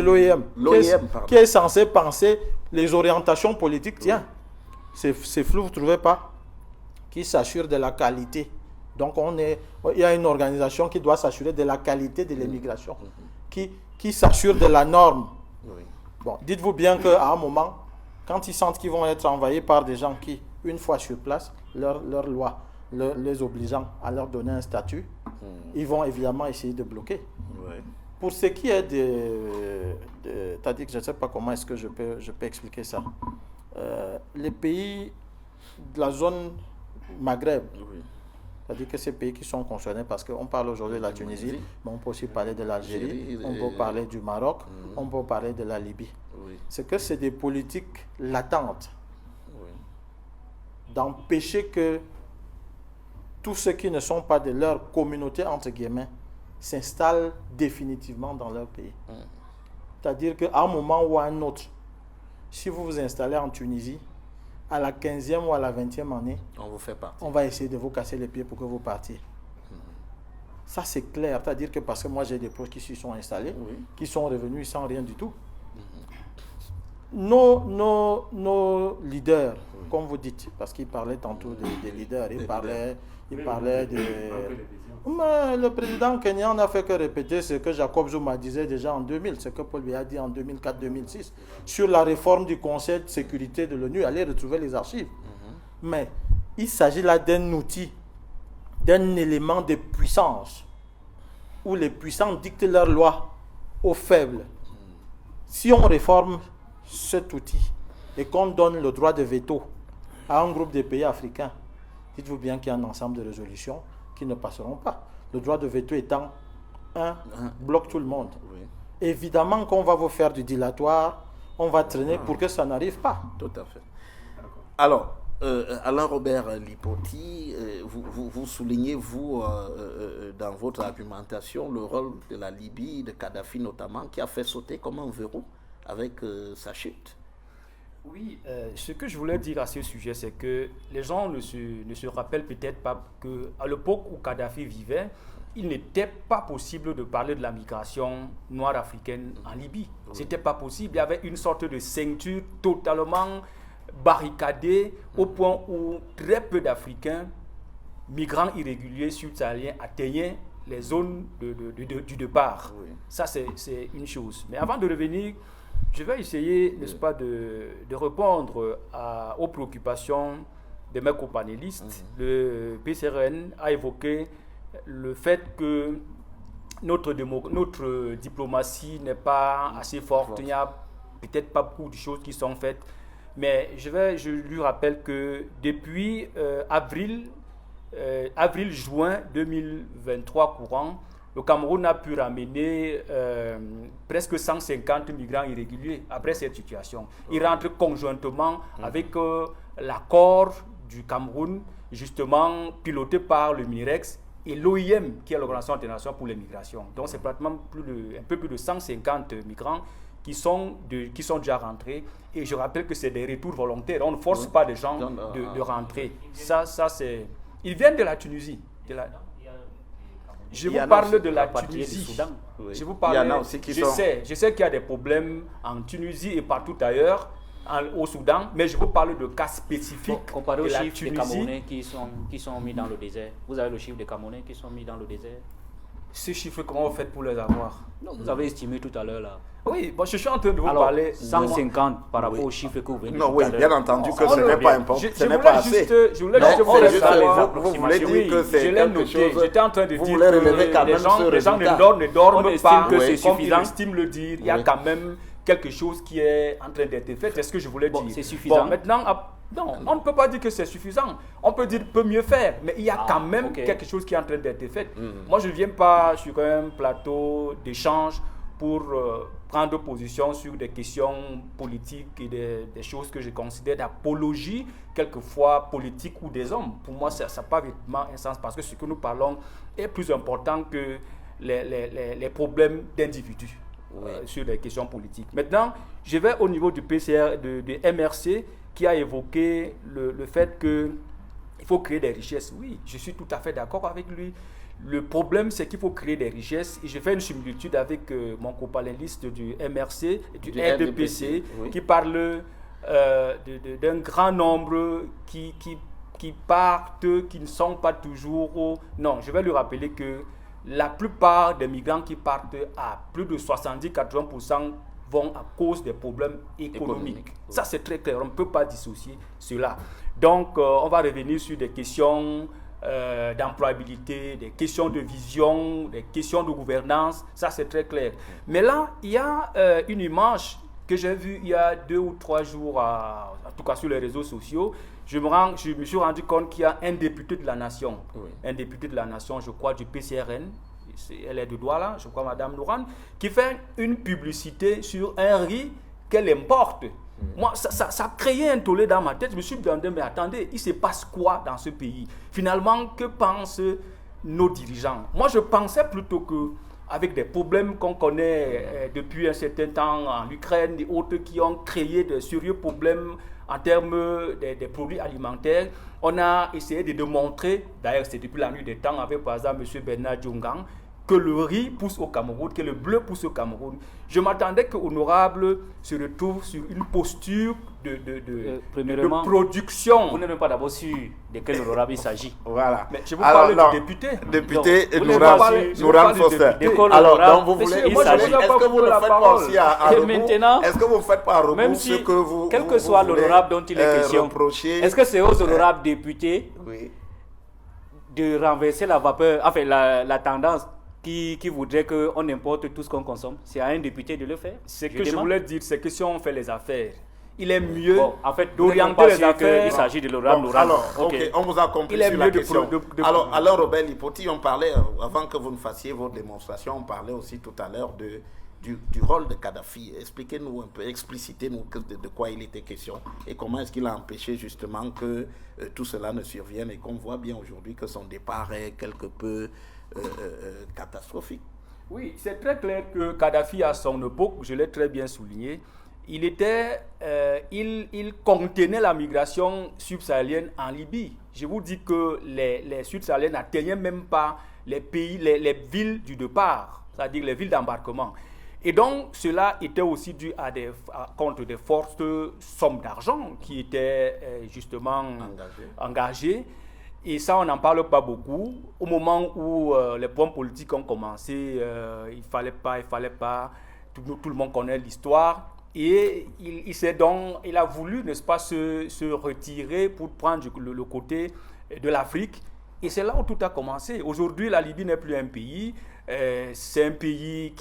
l'OIM, qui est censée penser les orientations politiques. Tiens, c'est flou, vous ne trouvez pas? Qui s'assure de la qualité. Donc il y a une organisation qui doit s'assurer de la qualité de l'immigration, qui s'assure de la norme. Bon, dites-vous bien qu'à un moment, quand ils sentent qu'ils vont être envahis par des gens qui, une fois sur place, leur loi les obligeant à leur donner un statut, ils vont évidemment essayer de bloquer. Pour ce qui est c'est-à-dire que je ne sais pas comment est-ce que je peux expliquer ça. Les pays de la zone Maghreb, c'est-à-dire que ces pays qui sont concernés, parce qu'on parle aujourd'hui de la Tunisie, mais on peut aussi parler de l'Algérie, on peut parler du Maroc, on peut parler de la Libye. C'est que c'est des politiques latentes d'empêcher que tous ceux qui ne sont pas de leur communauté, entre guillemets, s'installent définitivement dans leur pays. C'est-à-dire qu'à un moment ou à un autre, si vous vous installez en Tunisie, à la 15e ou à la 20e année, on va essayer de vous casser les pieds pour que vous partiez. Ça, c'est clair. C'est-à-dire que parce que moi, j'ai des proches qui s'y sont installés, qui sont revenus sans rien du tout. Nos leaders, comme vous dites, parce qu'ils parlaient tantôt des leaders, ils parlaient de... Mais le président kenyan n'a fait que répéter ce que Jacob Zuma disait déjà en 2000, ce que Paul Biya a dit en 2004-2006, sur la réforme du Conseil de sécurité de l'ONU. Allez retrouver les archives. Mais il s'agit là d'un outil, d'un élément de puissance, où les puissants dictent leurs lois aux faibles. Si on réforme cet outil et qu'on donne le droit de veto à un groupe de pays africains, dites-vous bien qu'il y a un ensemble de résolutions qui ne passeront pas. Le droit de veto étant bloque tout le monde. Évidemment qu'on va vous faire du dilatoire, on va traîner pour que ça n'arrive pas. Tout à fait. Alors, Alain Robert Lipoti, vous soulignez, dans votre argumentation, le rôle de la Libye, de Kadhafi notamment, qui a fait sauter comme un verrou avec sa chute. Oui, ce que je voulais dire à ce sujet, c'est que les gens ne se rappellent peut-être pas qu'à l'époque où Kadhafi vivait, il n'était pas possible de parler de la migration noire africaine en Libye. Ce n'était pas possible. Il y avait une sorte de ceinture totalement barricadée au point où très peu d'Africains, migrants irréguliers subsahariens, atteignaient les zones du départ. Ça, c'est une chose. Mais avant de revenir, je vais essayer, n'est-ce pas, de répondre aux préoccupations de mes copanélistes. Le PCRN a évoqué le fait que notre diplomatie n'est pas assez forte. Il n'y a peut-être pas beaucoup de choses qui sont faites. Mais je lui rappelle que depuis avril-juin 2023 courant, le Cameroun a pu ramener presque 150 migrants irréguliers après cette situation. Ils rentrent conjointement avec l'accord du Cameroun, justement piloté par le MINIREX et l'OIM, qui est l'Organisation internationale pour les migrations. Donc c'est pratiquement un peu plus de 150 migrants qui sont déjà rentrés. Et je rappelle que c'est des retours volontaires. On ne force pas les gens de rentrer. Ça c'est... Ils viennent de la Tunisie. Je vous parle de la Tunisie. Je vous parle. Je sais qu'il y a des problèmes en Tunisie et partout ailleurs, au Soudan, mais je vous parle de cas spécifiques. Comparé aux chiffres des Camerounais qui sont mis dans le désert. Vous avez le chiffre des Camerounais qui sont mis dans le désert? Ces chiffres, comment vous faites pour les avoir? Non, vous avez estimé tout à l'heure là. Oui, bon, je suis en train de vous Alors, parler. 150 par rapport aux chiffres que vous venez de Non, dire oui, tout à bien l'heure. entendu que Oh, ce non, n'est bien. pas important, Je ce n'est voulais pas juste- assez. je voulais Non, juste vous c'est faire juste ça, les vous voulez dire Oui, que c'est je l'ai quelque noté. chose. J'étais en train de Vous dire voulez relever quand que même ce les gens résultat. ne dorment On estime pas, que c'est comme suffisant. ils estiment le dire. Il y a Oui. quand même quelque chose qui est en train d'être fait. C'est ce que je voulais Bon, dire. c'est suffisant. Bon, maintenant, non, on ne peut pas dire que c'est suffisant. On peut dire peut mieux faire, mais il y a quand même ok. quelque chose qui est en train d'être fait. Moi, je ne viens pas sur un plateau d'échange pour prendre position sur des questions politiques et des choses que je considère d'apologie, quelquefois politique ou des hommes. Pour moi, ça n'a pas vraiment un sens parce que ce que nous parlons est plus important que les problèmes d'individus sur des questions politiques. Maintenant, je vais au niveau du PCR, de MRC, qui a évoqué le fait qu'il faut créer des richesses. Oui, je suis tout à fait d'accord avec lui. Le problème, c'est qu'il faut créer des richesses. Et je fais une similitude avec mon copanéliste du MRC, du RDPC, oui. qui parle d'un grand nombre qui partent, qui ne sont pas toujours... Non, je vais lui rappeler que la plupart des migrants qui partent, à plus de 70-80%, vont à cause des problèmes économiques. Ça, c'est très clair. On ne peut pas dissocier cela. Donc, on va revenir sur des questions d'employabilité, des questions de vision, des questions de gouvernance. Ça, c'est très clair. Mais là, il y a une image que j'ai vue il y a 2 ou 3 jours, en tout cas sur les réseaux sociaux. Je me suis rendu compte qu'il y a un député de la nation, un député de la nation, je crois, du PCRN, elle est de Douala, je crois, Madame Nourane, qui fait une publicité sur un riz qu'elle importe. Moi, ça a créé un tollé dans ma tête. Je me suis demandé, mais attendez, il se passe quoi dans ce pays? Finalement, que pensent nos dirigeants? Moi, je pensais plutôt que avec des problèmes qu'on connaît depuis un certain temps en Ukraine et autres qui ont créé de sérieux problèmes en termes des produits alimentaires, on a essayé de démontrer, d'ailleurs c'est depuis la nuit des temps avec par exemple M. Bernard Djongang, que le riz pousse au Cameroun, que le bleu pousse au Cameroun. Je m'attendais que Honorable se retrouve sur une posture de production. Vous n'êtes même pas d'abord sûr de quel honorable il s'agit. Voilà. Mais je vous parle du député. Député Nourane Foster. Alors, donc vous voulez... Monsieur, moi, je vous ai Est-ce pas que vous coupé ne la faites pas parole. aussi à Et rebours? maintenant, Est-ce que vous ne faites pas à rebours même ce si, que vous quel que soit voulez, l'honorable dont il est question, reprocher? est-ce que c'est aux honorables députés Oui. de renverser la vapeur, enfin la tendance qui voudrait qu'on importe tout ce qu'on consomme? C'est à un député de le faire. Ce que je voulais dire, c'est que si on fait les affaires, il est mieux en fait, d'orienter les affaires. Il s'agit de l'honorable Nourane. Alors, ok, on vous a compris Il est sur la mieux de question. de- Alors, Alain Robert Lipoti, on parlait, avant que vous ne fassiez vos démonstrations, on parlait aussi tout à l'heure du rôle de Kadhafi. Expliquez-nous un peu, explicitez-nous de quoi il était question et comment est-ce qu'il a empêché justement que tout cela ne survienne et qu'on voit bien aujourd'hui que son départ est quelque peu catastrophique. Oui, c'est très clair que Kadhafi, à son époque, je l'ai très bien souligné, il contenait la migration subsaharienne en Libye. Je vous dis que les subsahariens n'atteignaient même pas les pays, les villes du départ, c'est-à-dire les villes d'embarquement. Et donc, cela était aussi dû contre des fortes sommes d'argent qui étaient justement engagées. Et ça, on n'en parle pas beaucoup. Au moment où les problèmes politiques ont commencé, il fallait pas, tout le monde connaît l'histoire. Et il a voulu, n'est-ce pas, se retirer pour prendre le côté de l'Afrique. Et c'est là où tout a commencé. Aujourd'hui, la Libye n'est plus un pays. C'est un pays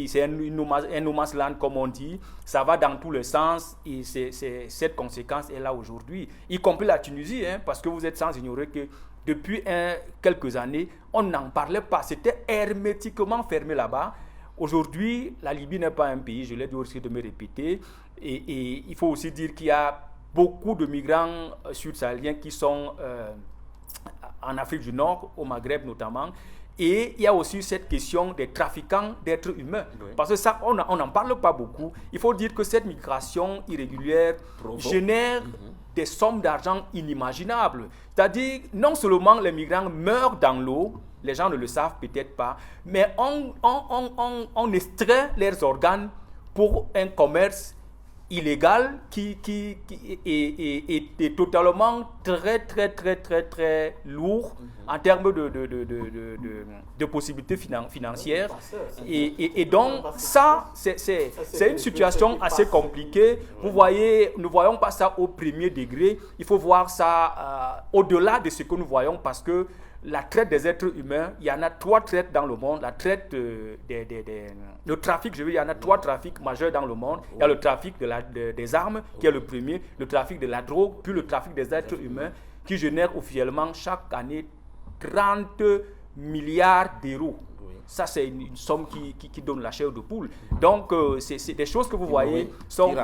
c'est un no man's land, comme on dit. Ça va dans tous les sens. Et cette conséquence est là aujourd'hui. Y compris la Tunisie, hein, parce que vous êtes sans ignorer que depuis quelques années, on n'en parlait pas. C'était hermétiquement fermé là-bas. Aujourd'hui, la Libye n'est pas un pays, je l'ai dit aussi de me répéter. Et il faut aussi dire qu'il y a beaucoup de migrants sud-sahariens qui sont en Afrique du Nord, au Maghreb notamment. Et il y a aussi cette question des trafiquants d'êtres humains. Oui. Parce que ça, on n'en parle pas beaucoup. Il faut dire que cette migration irrégulière génère des sommes d'argent inimaginables. C'est-à-dire, non seulement les migrants meurent dans l'eau, les gens ne le savent peut-être pas, mais on extrait leurs organes pour un commerce illégal qui est totalement très lourd en termes de possibilités financières. Et donc, ça, c'est une situation assez compliquée. Vous voyez, nous ne voyons pas ça au premier degré. Il faut voir ça au-delà de ce que nous voyons parce que la traite des êtres humains, il y en a 3 traites dans le monde. La traite le trafic, il y en a 3 trafics majeurs dans le monde. Il y a le trafic des armes, qui est le premier, le trafic de la drogue, puis le trafic des êtres humains, qui génère officiellement chaque année 30 milliards d'euros. Ça, c'est une somme qui donne la chair de poule. Donc, c'est des choses que vous voyez sont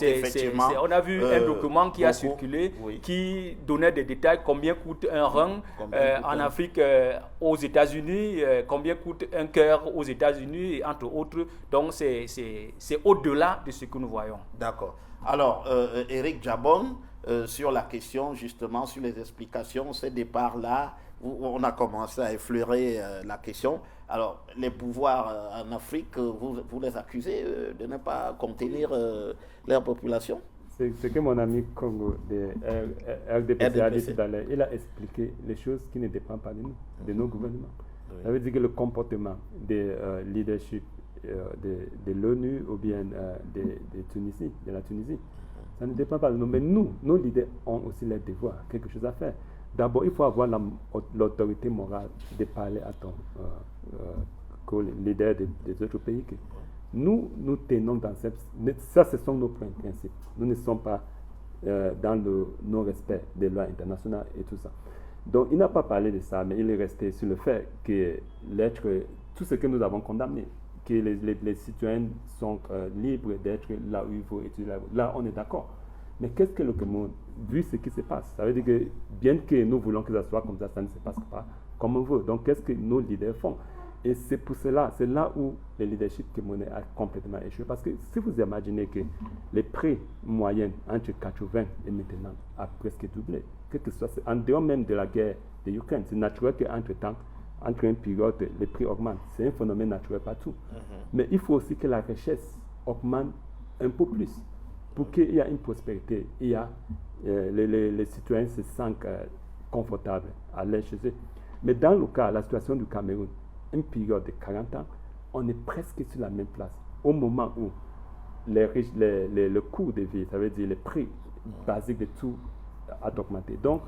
effectivement. On a vu un document qui a circulé qui donnait des détails, combien coûte un rein en Afrique, aux États-Unis, combien coûte un cœur aux États-Unis, entre autres. Donc, c'est au-delà de ce que nous voyons. D'accord. Alors, Éric Djabon, sur la question, justement, sur les explications, ces départs-là, on a commencé à effleurer la question. Alors, les pouvoirs en Afrique, vous les accusez de ne pas contenir leur population? C'est que mon ami Congo de RDPC, il a expliqué les choses qui ne dépendent pas de nous, de nos gouvernements. Oui. Ça veut dire que le comportement des leadership de l'ONU ou bien de la Tunisie, ça ne dépend pas de nous. Mais nous, nos leaders ont aussi les devoirs, quelque chose à faire. D'abord, il faut avoir l'autorité morale de parler à ton leader des autres pays. Nous tenons dans ça, ce sont nos principes. Nous ne sommes pas dans le non-respect des lois internationales et tout ça. Donc, il n'a pas parlé de ça, mais il est resté sur le fait que tout ce que nous avons condamné, que les citoyens sont libres d'être là où il faut étudier. Là, on est d'accord. Mais qu'est-ce que le Cameroun, vu ce qui se passe, ça veut dire que bien que nous voulons que ça soit comme ça ne se passe pas comme on veut. Donc qu'est-ce que nos leaders font? Et c'est pour cela, c'est là où le leadership camerounais a complètement échoué. Parce que si vous imaginez que les prix moyens entre 80 et maintenant a presque doublé, quel que soit, en dehors même de la guerre de l'Ukraine, c'est naturel qu'entre-temps, entre une période, les prix augmentent. C'est un phénomène naturel partout. Mais il faut aussi que la richesse augmente un peu plus. Pour qu'il y ait une prospérité, les citoyens se sentent confortables à l'aise chez eux. Mais dans le cas, la situation du Cameroun, une période de 40 ans, on est presque sur la même place. Au moment où le coût de vie, ça veut dire les prix basiques de tout, a augmenté. Donc,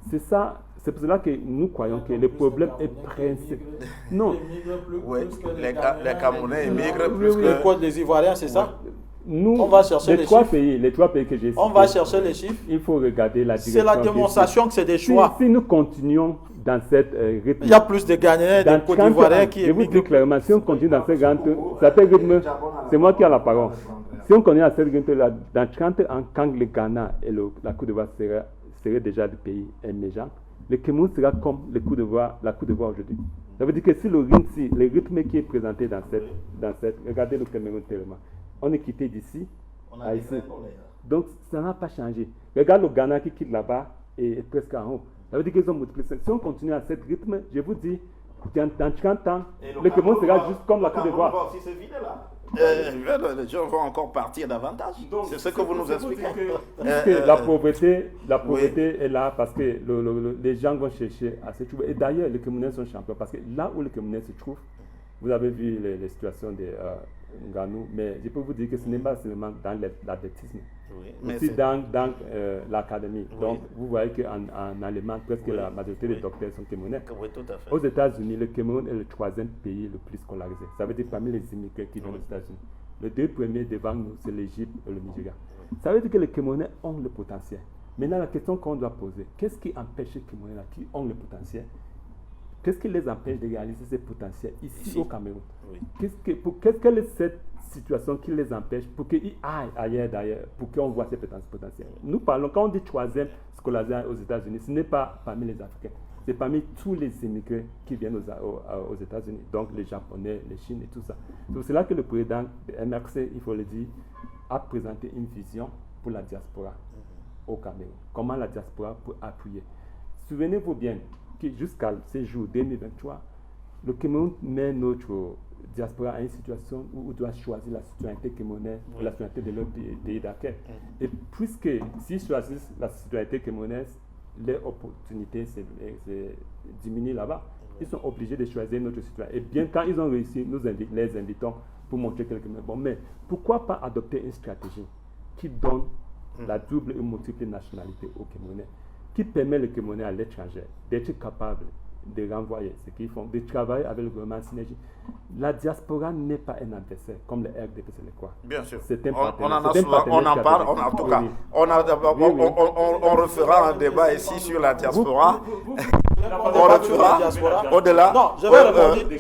c'est ça. C'est pour cela que nous croyons que le problème est principal. Non. Oui, les Camerounais émigrent plus que les Ivoiriens, c'est ça? Nous, on va chercher les chiffres. Les 3 pays que j'ai cités, on va chercher les chiffres. Il faut regarder la direction. C'est la démonstration que c'est des choix. Si nous continuons dans cette rythme, il y a plus de Ghanéens et de Côte d'Ivoiriens qui émigrent. Je vous dis clairement, si on continue dans cette rythme, c'est moi qui ai la parole. Si on continue dans cette rythme-là, dans 30 ans, quand le Ghana et la Côte d'Ivoire seraient déjà des pays émergents, le Cameroun sera comme la Côte d'Ivoire aujourd'hui. Ça veut dire que si le rythme qui est présenté dans cette regardez le Cameroun tellement. On est quitté d'ici à ici. Donc, ça n'a pas changé. Regarde le Ghana qui quitte là-bas et est presque en haut. Ça veut dire qu'ils ont multiplié. Si on continue à ce rythme, je vous dis, dans 30 ans, le Cameroun sera juste comme la Côte d'Ivoire. Si c'est vide là. Les gens vont encore partir davantage. C'est ce que vous nous expliquez. La pauvreté est là parce que les gens vont chercher à se trouver. Et d'ailleurs, les Camerounais sont champions parce que là où les Camerounais se trouvent, vous avez vu les situations de Nganou, mais je peux vous dire que ce n'est pas seulement dans l'athlétisme, mais aussi dans l'académie. Oui. Donc, vous voyez qu'en Allemagne, presque la majorité des docteurs sont camerounais. Oui, tout à fait. Aux États-Unis, le Cameroun est le 3e pays le plus scolarisé. Ça veut dire parmi les immigrés qui viennent aux États-Unis. Les 2 premiers devant nous, c'est l'Égypte et le Nigeria. Ça veut dire que les Camerounais ont le potentiel. Maintenant, la question qu'on doit poser, qu'est-ce qui empêche les Camerounais qui ont le potentiel? Qu'est-ce qui les empêche de réaliser ce potentiel ici au Cameroun? Quelle est cette situation qui les empêche pour qu'ils aillent ailleurs d'ailleurs, pour qu'on voit ces potentiels? Nous parlons, quand on dit 3e scolarisation aux États-Unis, ce n'est pas parmi les Africains, c'est parmi tous les immigrés qui viennent aux États-Unis, donc les Japonais, les Chinois et tout ça. C'est cela que le président de MRC, il faut le dire, a présenté une vision pour la diaspora au Cameroun. Comment la diaspora peut appuyer. Souvenez-vous bien que jusqu'à ce jour 2023, le Cameroun met notre diaspora a une situation où doit choisir la citoyenneté camerounaise ou la citoyenneté de leur pays d'accueil. Et puisque s'ils choisissent la citoyenneté camerounaise, les opportunités diminuent là-bas. Ils sont obligés de choisir notre citoyen. Et bien, quand ils ont réussi, nous les invitons pour montrer quelque chose. Bon, mais pourquoi pas adopter une stratégie qui donne la double et multiple nationalité aux Camerounais, qui permet les Camerounais à l'étranger d'être capables de renvoyer ce qu'ils font, de travailler avec le gouvernement en synergie. La diaspora n'est pas un adversaire, comme le RDP, c'est quoi. Bien sûr. C'est un On en parle, en tout cas. On refera un débat ici sur la diaspora. On refera au-delà. Non, je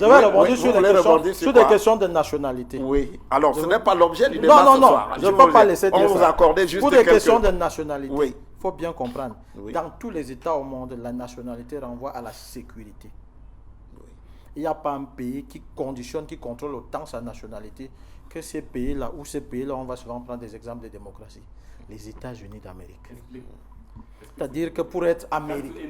vais rebondir sur des questions de nationalité. Oui. Alors, ce n'est pas l'objet du débat ce soir. Non, je ne peux pas laisser dire ça. On vous accordait juste pour des questions de nationalité. Oui. Il faut bien comprendre. Oui. Dans tous les États au monde, la nationalité renvoie à la sécurité. Oui. Il n'y a pas un pays qui conditionne, qui contrôle autant sa nationalité que ces pays-là, ou ces pays-là, on va souvent prendre des exemples de démocratie. Les États-Unis d'Amérique. C'est-à-dire que pour être américain,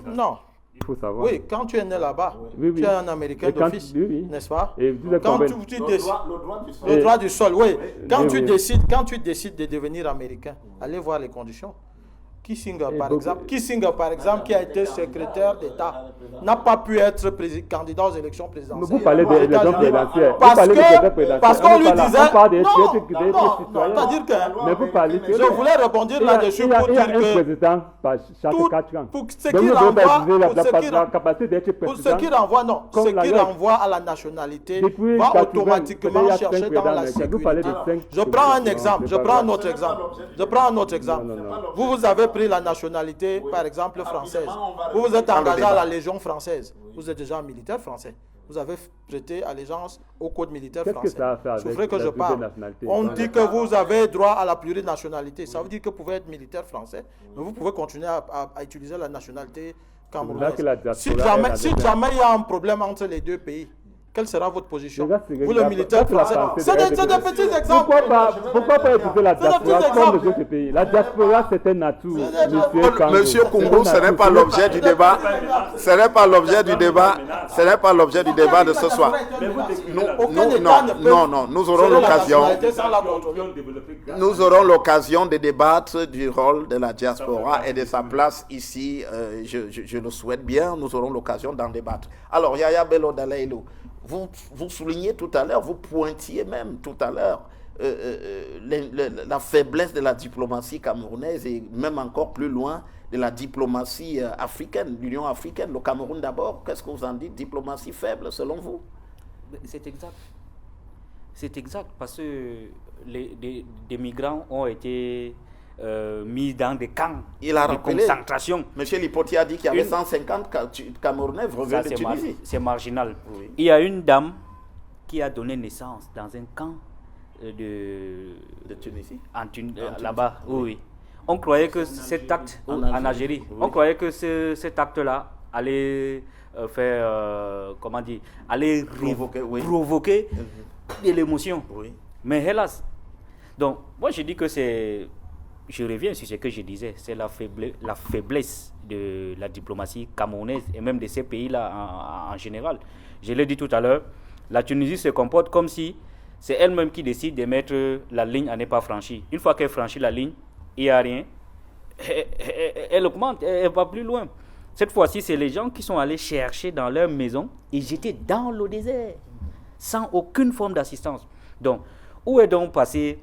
non. Il faut savoir. Oui, quand tu es né là-bas, tu es un Américain d'office, n'est-ce pas? Quand tu décides, le droit du sol, oui. Quand tu décides de devenir Américain, allez voir les conditions. Kissinger, par exemple, qui a été secrétaire d'État, n'a pas pu être candidat aux élections présidentielles. Vous parlez des élections présidentielles. Parce qu'on lui disait... Non, c'est-à-dire que... Mais vous parlez que... Je voulais rebondir là-dessus pour dire que... Il y a un président chaque 4 ans. Pour ce qui renvoie à la nationalité, va automatiquement chercher dans la sécurité. Je prends un exemple, je prends un autre exemple. Vous avez pris la nationalité, par exemple, française. Vous vous êtes engagé à la Légion française. Vous êtes déjà un militaire français. Vous avez prêté allégeance au code militaire français. Qu'est-ce que ça a fait avec je parle. On dit que vous avez droit à la plurinationalité. Ça veut dire que vous pouvez être militaire français, mais vous pouvez continuer à utiliser la nationalité camerounaise. Si jamais il y a un problème entre les deux pays, quelle sera votre position? Vous, le militaire français. C'est des petits exemples. Pourquoi pas utiliser la diaspora comme les autres pays? La diaspora, c'est un atout. Monsieur Koungou, ce n'est pas l'objet du débat. Ce n'est pas l'objet du débat. Ce n'est pas l'objet du débat de ce soir. Non, nous aurons l'occasion. Nous aurons l'occasion de débattre du rôle de la diaspora et de sa place ici. Je le souhaite bien. Nous aurons l'occasion d'en débattre. Alors, Yaya Bello Dalaïlou, vous soulignez tout à l'heure, vous pointiez même tout à l'heure la faiblesse de la diplomatie camerounaise et même encore plus loin de la diplomatie africaine, l'Union africaine, le Cameroun d'abord. Qu'est-ce que vous en dites? Diplomatie faible selon vous? C'est exact. C'est exact parce que des migrants ont été mis dans des camps de concentration. Monsieur Lipoti a dit qu'il y avait 150 Camerounais revenus de Tunisie. C'est marginal. Oui. Il y a une dame qui a donné naissance dans un camp de Tunisie. Là-bas, oui. On croyait que cet acte, en Algérie, on croyait que cet acte-là allait allait provoquer de l'émotion. Oui. Mais hélas. Donc, moi je dis que je reviens sur ce que je disais, c'est la faiblesse de la diplomatie camerounaise et même de ces pays-là en général. Je l'ai dit tout à l'heure, la Tunisie se comporte comme si c'est elle-même qui décide de mettre la ligne à ne pas franchir. Une fois qu'elle franchit la ligne, il n'y a rien, elle augmente, elle va plus loin. Cette fois-ci, c'est les gens qui sont allés chercher dans leur maison et jeter dans le désert, sans aucune forme d'assistance. Donc, où est donc passé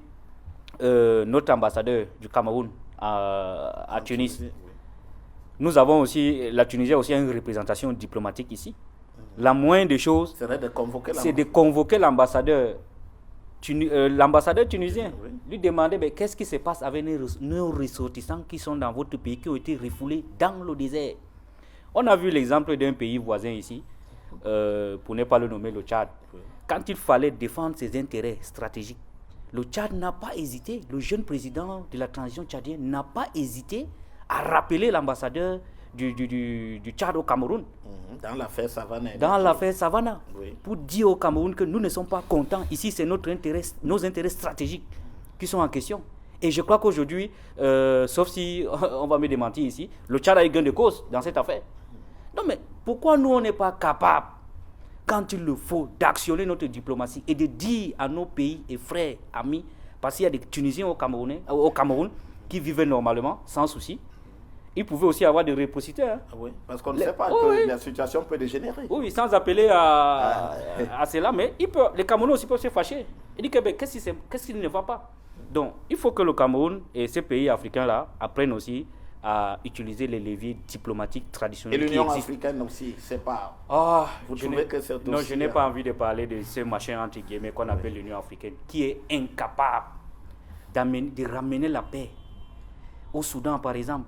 notre ambassadeur du Cameroun à Tunis? Nous avons aussi, la Tunisie a aussi une représentation diplomatique ici. La moindre des choses, c'est de convoquer l'ambassadeur tunisien, lui demander qu'est-ce qui se passe avec nos ressortissants qui sont dans votre pays, qui ont été refoulés dans le désert. On a vu l'exemple d'un pays voisin ici, pour ne pas le nommer, le Tchad. Quand il fallait défendre ses intérêts stratégiques, le Tchad n'a pas hésité, le jeune président de la transition tchadienne n'a pas hésité à rappeler l'ambassadeur du Tchad au Cameroun. Dans l'affaire Savannah. Dans l'affaire Savannah. Oui. Pour dire au Cameroun que nous ne sommes pas contents. Ici, c'est nos intérêts stratégiques qui sont en question. Et je crois qu'aujourd'hui, sauf si on va me démentir ici, le Tchad a eu gain de cause dans cette affaire. Non, mais Pourquoi nous, on n'est pas capable, quand il le faut, d'actionner notre diplomatie et de dire à nos pays et frères, amis, parce qu'il y a des Tunisiens au Cameroun qui vivaient normalement, sans souci. Ils pouvaient aussi avoir des réciprocités. Hein. Oui, parce qu'on ne sait pas que la situation peut dégénérer. Oui, sans appeler à cela, mais les Camerounais aussi peuvent se fâcher. Ils disent que qu'est-ce qui ne va pas. Donc, il faut que le Cameroun et ces pays africains-là apprennent aussi à utiliser les leviers diplomatiques traditionnels. Et l'Union africaine aussi, c'est pas... Vous trouvez que c'est aussi... Non, je n'ai pas envie de parler de ce machin entre guillemets qu'on appelle l'Union africaine, qui est incapable de ramener la paix. Au Soudan, par exemple.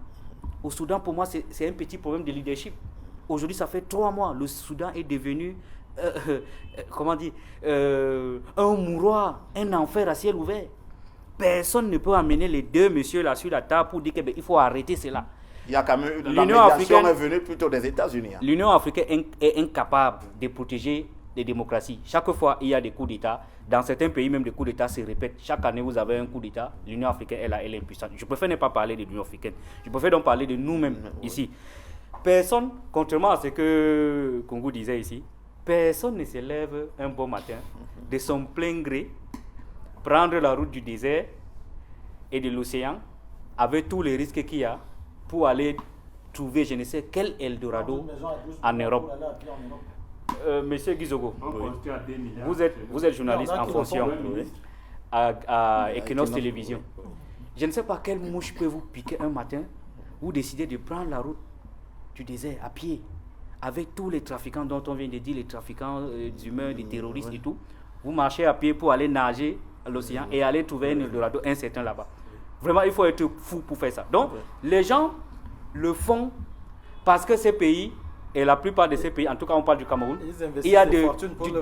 Au Soudan, pour moi, c'est un petit problème de leadership. Aujourd'hui, ça fait 3 mois, le Soudan est devenu, un mouroir, un enfer à ciel ouvert. Personne ne peut amener les deux messieurs là sur la table pour dire qu'il faut arrêter cela. Il y a quand même la médiation est venue plutôt des États-Unis. Hein. L'Union africaine est incapable de protéger les démocraties. Chaque fois, il y a des coups d'État. Dans certains pays, même des coups d'État se répètent. Chaque année, vous avez un coup d'État. L'Union africaine, elle est impuissante. Je préfère ne pas parler de l'Union africaine. Je préfère donc parler de nous-mêmes ici. Personne, contrairement à ce que Congo disait ici, personne ne se lève un bon matin de son plein gré, prendre la route du désert et de l'océan avec tous les risques qu'il y a pour aller trouver je ne sais quel Eldorado en Europe. Monsieur Gizogo, vous êtes journaliste en fonction à Equinox Télévision. Je ne sais pas quelle mouche peut vous piquer un matin, vous décidez de prendre la route du désert à pied avec tous les trafiquants dont on vient de dire, les trafiquants d'humains, des terroristes et tout. Vous marchez à pied pour aller nager à l'océan et aller trouver un Eldorado incertain là-bas. Vraiment, il faut être fou pour faire ça. Donc, les gens le font parce que ces pays, et la plupart de ces pays, en tout cas on parle du Cameroun, il y a du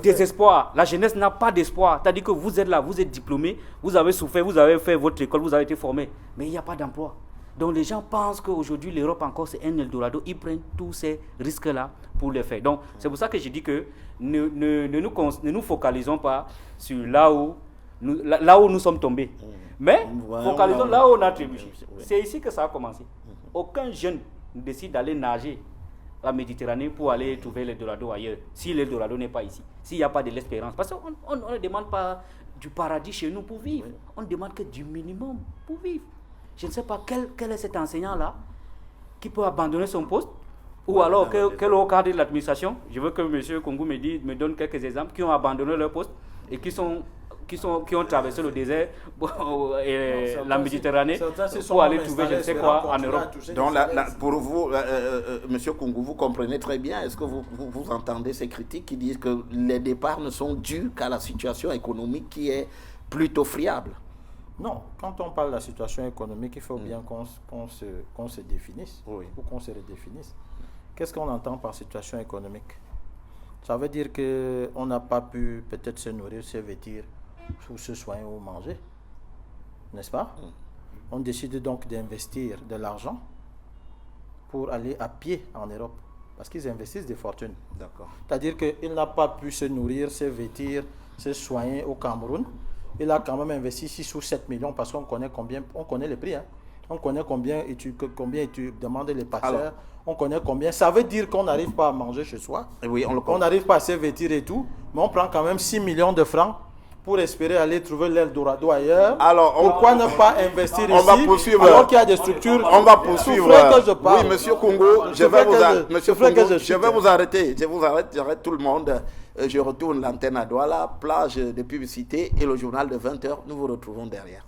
désespoir. La jeunesse n'a pas d'espoir. C'est-à-dire que vous êtes là, vous êtes diplômé, vous avez souffert, vous avez fait votre école, vous avez été formé, mais il n'y a pas d'emploi. Donc les gens pensent qu'aujourd'hui l'Europe encore c'est un Eldorado. Ils prennent tous ces risques-là pour les faire. Donc c'est pour ça que je dis que ne nous focalisons pas sur là où nous sommes tombés. Mais focalisons là où on a trébuché. C'est ici que ça a commencé. Aucun jeune ne décide d'aller nager la Méditerranée pour aller trouver l'Eldorado ailleurs, si l'Eldorado n'est pas ici, s'il n'y a pas de l'espérance. Parce qu'on ne demande pas du paradis chez nous pour vivre, on ne demande que du minimum pour vivre. Je ne sais pas quel est cet enseignant-là qui peut abandonner son poste, ou alors quel haut cadre de l'administration. Je veux que M. Kongou me donne quelques exemples qui ont abandonné leur poste et qui ont traversé le désert et la Méditerranée pour aller trouver je ne sais quoi en Europe. Donc pour vous, M. Kongou, vous comprenez très bien, est-ce que vous entendez ces critiques qui disent que les départs ne sont dus qu'à la situation économique qui est plutôt friable? Non, quand on parle de la situation économique, il faut bien qu'on se définisse, ou qu'on se redéfinisse. Qu'est-ce qu'on entend par situation économique? Ça veut dire qu'on n'a pas pu peut-être se nourrir, se vêtir, ou se soigner ou manger, n'est-ce pas? On décide donc d'investir de l'argent pour aller à pied en Europe, parce qu'ils investissent des fortunes. D'accord. C'est-à-dire qu'il n'a pas pu se nourrir, se vêtir, se soigner au Cameroun. Il a quand même investi 6 ou 7 millions parce qu'on connaît les prix. Hein. On connaît combien tu demandes les passeurs. On connaît combien. Ça veut dire qu'on n'arrive pas à manger chez soi. Oui, on n'arrive pas à se vêtir et tout. Mais on prend quand même 6 millions de francs pour espérer aller trouver l'Eldorado ailleurs. Alors, pourquoi ne pas investir ici? On va poursuivre. Alors qu'il y a des structures. On va poursuivre. Oui, monsieur Congo, je vais vous arrêter. J'arrête tout le monde. Je retourne l'antenne à Douala, plage de publicité et le journal de 20h. Nous vous retrouvons derrière.